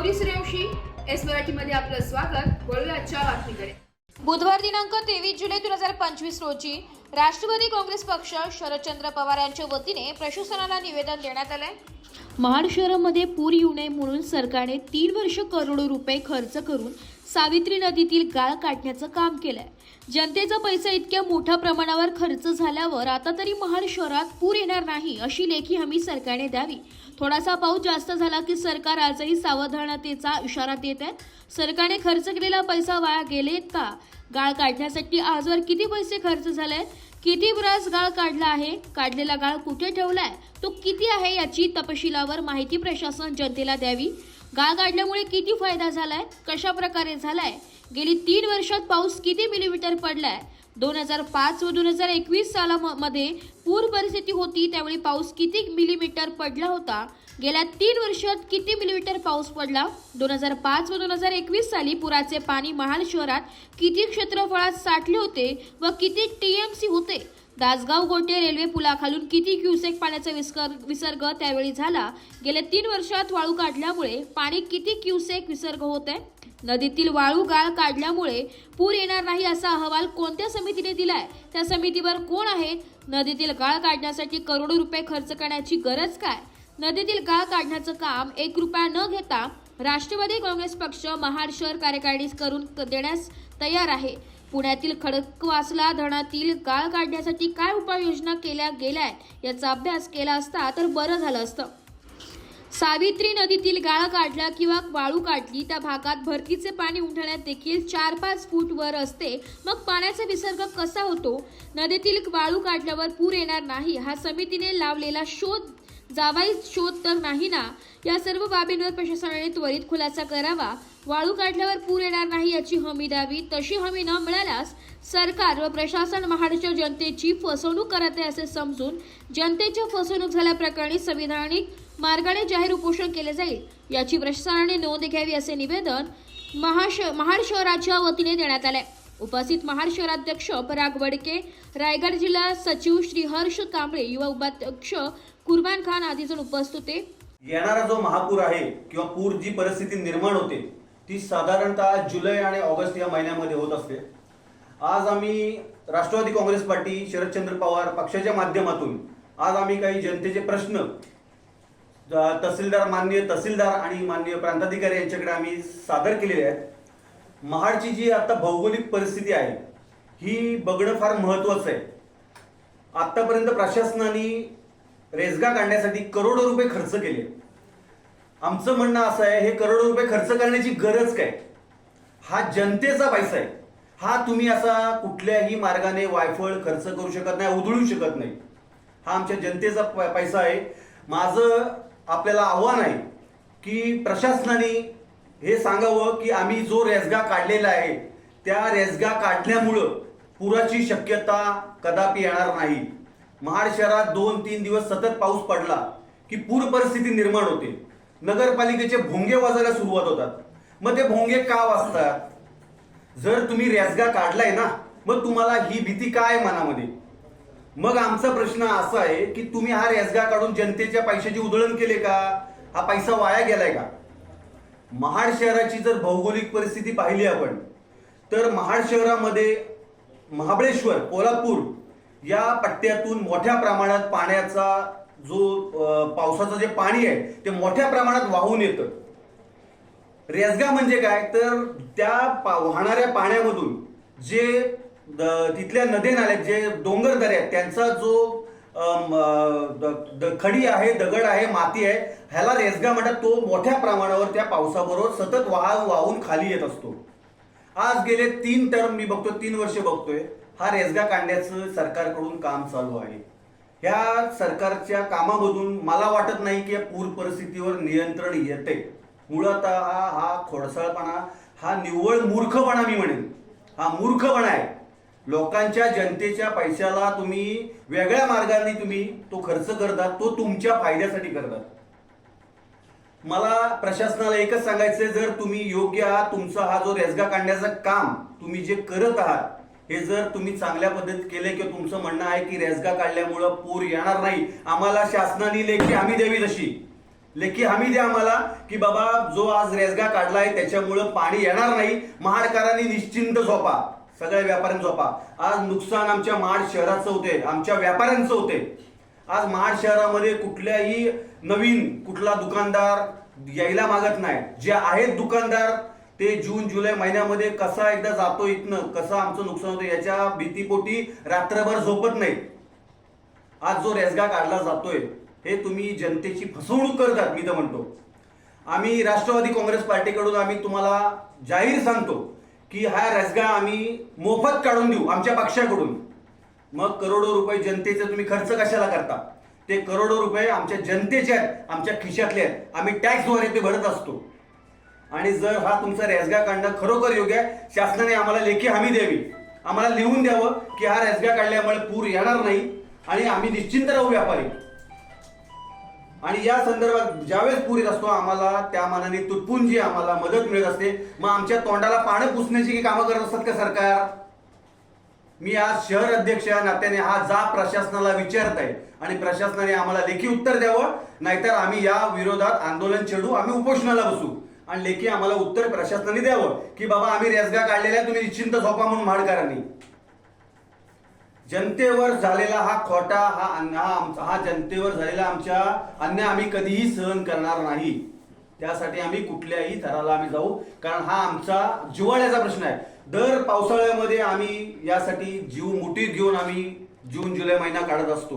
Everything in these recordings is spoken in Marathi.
गौरी सूर्यवंशी एस मराठीमध्ये आपलं स्वागत। वळूया आजच्या बातमीकडे। बुधवार दिनांक 23 जुलै 2025 रोजी राष्ट्रवादी काँग्रेस पक्ष शरदचंद्र पवार यांच्या वतीने प्रशासनाला निवेदन देण्यात आले। महाड शहरामध्ये पूर येऊ नये म्हणून सरकारने 3 वर्ष करोडो रुपये खर्च करून सावित्री नदीतील गाळ काढण्याचं काम केलंय। जनतेचा पैसा इतक्या मोठ्या प्रमाणावर खर्च झाल्यावर आता तरी महाड शहरात पूर येणार नाही अशी लेखी हमी सरकारने द्यावी। थोडासा पाऊस जास्त झाला की सरकार आजही सावधानतेचा इशारा देत आहे। सरकारने खर्च केलेला पैसा वाया गेलेत का? गाळ काढण्यासाठी आजवर किती पैसे खर्च झाले? किती ब्रास गाळ काढला आहे? काढलेला गाळ कुठे ठेवलाय? तो किती आहे याची तपशिलावर माहिती प्रशासन जनतेला द्यावी। गाळ काढल्यामुळे किती फायदा झालाय? कशा प्रकारे झालाय? गेली 3 वर्षात पाऊस किती मिलीमीटर पडलाय? 2005 व 2021 सालामध्ये पूर परिस्थिती होती त्यावेळी पाऊस किती मिलीमीटर पडला होता? गेल्या 3 वर्षात किती मिलीमीटर पाऊस पडला? 2005 व 2021 साली पुराचे पाणी महाड शहरात किती क्षेत्रफळात साठले होते व किती टीएमसी होते? दासगाव गोटे रेल्वे पुलाखालून किती क्युसेक पाण्याचा विसर्ग त्यावेळी झाला? गेल्या 3 वर्षात वाळू काढल्यामुळे पाणी किती क्युसेक विसर्ग होते? नदीतील वाळू गाळ काढल्यामुळे पूर येणार नाही असा अहवाल कोणत्या समितीने दिलाय? त्या समितीवर कोण आहेत? नदीतील गाळ काढण्यासाठी करोडो रुपये खर्च करण्याची गरज काय? नदीतील गाळ काढण्याचं काम 1 रुपया न घेता राष्ट्रवादी काँग्रेस पक्ष महाड शहर कार्यकारिणी करून देण्यास तयार आहे। पुण्यातील खडकवासला धरणातील गाळ काढण्यासाठी काय उपाययोजना केल्या गेल्या याचा अभ्यास केला असता तर बरं झालं असतं। सावित्री नदीतील गाळ काढला किंवा वाळू काढली त्या भागात भरतीचे पाणी उंठण्यात देखील 4-5 फूट वर असते, मग पाण्याचा विसर्ग कसा होतो? नदीतील वाळू काढल्यावर पूर येणार नाही हा समितीने लावलेला शोध तर नाही ना? या सर्व बाबींवर प्रशासनाने त्वरित खुलासा करावा। वाळू काढल्यावर पूर येणार नाही याची हमी द्यावी। तशी हमी न मिळाल्यास सरकार व प्रशासन महाडच्या जनतेची फसवणूक करत आहे असे समजून जनतेच्या फसवणूक झाल्याप्रकरणी संविधानिक मार्गाने जाहीर उपोषण केले जाईल याची प्रशासनाने नोंद घ्यावी असे निवेदन महाड शहराच्या वतीने देण्यात आले। उपस्थित महाड शहराध्यक्ष पराग वडके, रायगड जिल्हा सचिव श्री हर्ष कांबळे, युवा उपाध्यक्ष कुर्बान खान आदी जण उपस्थित होते। येणारा जो महापूर आहे किंवा पूर जी परिस्थिती निर्माण होते ती साधारणतः जुलै आणि ऑगस्ट या महिन्यामध्ये होत असते। आज आम्ही राष्ट्रवादी काँग्रेस पार्टी शरदचंद्र पवार पक्षाच्या माध्यमातून आज आम्ही काही जनतेचे प्रश्न माननीय तहसीलदार आणि माननीय प्रांताधिकारी यांच्याकडे आम्ही सादर केलेले आहेत। महाडची जी आता भौगोलिक परिस्थिती आहे ही बघणं फार महत्त्वाचं आहे। आतापर्यंत प्रशासनाने रेसगा काढण्यासाठी करोडो रुपये खर्च केले। आमचं म्हणणं असं आहे, हे करोडो रुपये खर्च करण्याची गरज काय? हा जनतेचा पैसा आहे, हा तुम्ही असा कुठल्याही मार्गाने वायफळ खर्च करू शकत नाही, उधळू शकत नाही। हा आमच्या जनतेचा पैसा आहे। माझं आपल्याला आव्हान आहे की प्रशासनाने हे सांगावं की आम्ही जो रेसगा काढलेला आहे त्या रेसगा काढल्यामुळं पुराची शक्यता कदापि येणार नाही। महाड शहरात 2-3 दिवस सतत पाऊस पडला की पूर परिस्थिती निर्माण होते, नगरपालिकेचे भोंगे वाजायला सुरुवात होतात। मग ते भोंगे का वाजतात? जर तुम्ही रेसगा काढलाय ना, मग तुम्हाला ही भीती काय मनामध्ये? मग आमचा प्रश्न असा आहे की तुम्ही हा रेसगा काढून जनतेच्या पैशाची उधळण केले का? हा पैसा वाया गेलाय का? महाड शहराची जर भौगोलिक परिस्थिती पाहिली आपण तर महाड शहरामध्ये महाबळेश्वर, कोल्हापूर या पट्ट्यातून मोठ्या प्रमाणात पाण्याचा जो पावसाचं जे पाणी आहे ते मोठ्या प्रमाणात वाहून येतं। रेसगा म्हणजे काय तर त्या वाहणाऱ्या पाण्यामधून जे तिथल्या नद्या नाल्या जे डोंगर दऱ्या आहेत त्यांचा जो खडी आहे, दगड आहे, माती आहे, ह्याला रेसगा म्हणतात। तो मोठ्या प्रमाणावर त्या पावसाबरोबर सतत वाहून खाली येत असतो। आज गेले 3 टर्म मी बघतोय, 3 वर्ष बघतोय हा रेसगा काढण्याचं सरकारकडून काम चालू आहे। ह्या सरकारच्या कामामधून मला वाटत नाही की पूर परिस्थितीवर नियंत्रण येते। मुळात हा खोडसाळपणा, हा निव्वळ मूर्खपणा मी म्हणेन, हा मूर्खपणा आहे। लोकांच्या जनतेच्या पैशाला तुम्ही वेगळ्या मार्गाने तुम्ही तो खर्च करतात, तो तुमच्या फायद्यासाठी करतात। मला प्रशासनाला एकच सांगायचंय, जर तुम्ही योग्य आहात, तुमचा हा जो रेसगा काढण्याचं काम तुम्ही जे करत आहात हे जर तुम्ही चांगल्या पद्धतीत केले की तुमचं म्हणणं आहे की रेसगा काढल्यामुळे पूर येणार नाही, आम्हाला शासनाने लेखी हमी द्यावी तशी, लेखी हमी द्या आम्हाला की बाबा जो आज रेसगा काढलाय त्याच्यामुळं पाणी येणार नाही, महाडकरांनी निश्चिंत झोपा, सगळ्या व्यापाऱ्यांनी झोपा. आज नुकसान आमच्या महाड शहराचं होते, आमच्या व्यापाऱ्यांचं होते. आज महाड शहरामध्ये कुठल्याही नवीन कुठला दुकानदार यायला मागत नाही. जे आहेत दुकानदार ते जून जुलै महिन्यामध्ये कसा एकदा जातो इथनं, कसं आमचं नुकसान होतं याच्या भीतीपोटी रात्रभर झोपत नाही. आज जो रेसगा काढला जातोय हे तुम्ही जनतेची फसवणूक करतात. मी तर म्हणतो आम्ही राष्ट्रवादी काँग्रेस पार्टीकडून आम्ही तुम्हाला जाहीर सांगतो की हा रेसगा आम्ही मोफत काढून देऊ आमच्या पक्षाकडून. मग करोडो रुपये जनतेचे तुम्ही खर्च कशाला करता? ते करोडो रुपये आमच्या जनतेचे आहेत, आमच्या खिशातले आहेत. आम्ही टॅक्सद्वारे ते भरत असतो. आणि जर हा तुमचा रेसगा काढणं खरोखर योग्य आहे, शासनाने आम्हाला लेखी हमी द्यावी, आम्हाला लिहून द्यावं की हा रेसगा काढल्यामुळे पूर येणार नाही आणि आम्ही निश्चिंत राहू व्यापारी. आणि या संदर्भात ज्यावेळेस पूर येत असतो आम्हाला त्या मानाने तुटपुंजी जी आम्हाला मदत मिळत असते. मग आमच्या तोंडाला पानं पुसण्याची कामं करत असतात का सरकार? मी आज शहर अध्यक्ष या नात्याने हा जाब प्रशासनाला विचारत आहे आणि प्रशासनाने आम्हाला लेखी उत्तर द्यावं, नाहीतर आम्ही या विरोधात आंदोलन छेडू, आम्ही उपोषणाला बसू. आणि लेखी आम्हाला उत्तर प्रशासनाने द्यावं की बाबा आम्ही रेसगा काढलेला तुम्ही निश्चिंत झोपा म्हणून महाडकरांनी. जनतेवर झालेला हा खोटा हा जनतेवर झालेला आमच्या अन्याय आम्ही कधीही सहन करणार नाही. त्यासाठी आम्ही कुठल्याही थराला आम्ही जाऊ, कारण हा आमचा जिव्हाळ्याचा प्रश्न आहे. दर पावसाळ्यामध्ये आम्ही यासाठी जीव मुठीत घेऊन आम्ही जून जुलै महिना काढत असतो.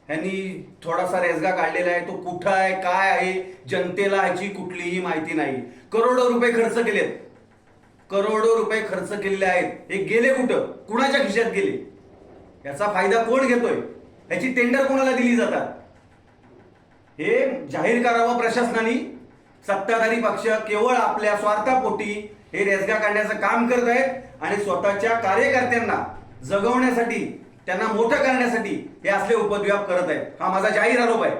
ह्यांनी थोडासा रेसगा काढलेला आहे, तो कुठं आहे काय आहे जनतेला ह्याची कुठलीही माहिती नाही. करोडो रुपये खर्च केलेत, करोडो रुपये खर्च केलेले आहेत. हे गेले कुठं, कुणाच्या खिशात गेले, याचा फायदा कोण घेतोय, याची टेंडर कोणाला दिली जातात, हे जाहीर करावं प्रशासनाने. सत्ताधारी पक्ष केवळ आपल्या स्वार्थापोटी हे रेसगा काढण्याचं काम करत आहेत आणि स्वतःच्या कार्यकर्त्यांना जगवण्यासाठी, त्यांना मोठं करण्यासाठी हे असले उपद्व्याप करत आहेत. हा माझा जाहीर आरोप आहे.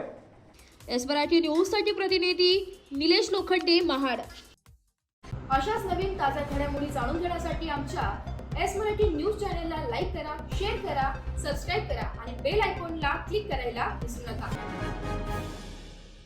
एस मराठी न्यूज साठी प्रतिनिधी निलेश लोखंडे, महाड. अशाच नवीन ताज्या घडामोडी जाणून घेण्यासाठी आमच्या एस मराठी न्यूज चॅनलला लाईक करा, शेअर करा, सबस्क्राईब करा आणि बेल आयकॉनला क्लिक करायला विसरू नका.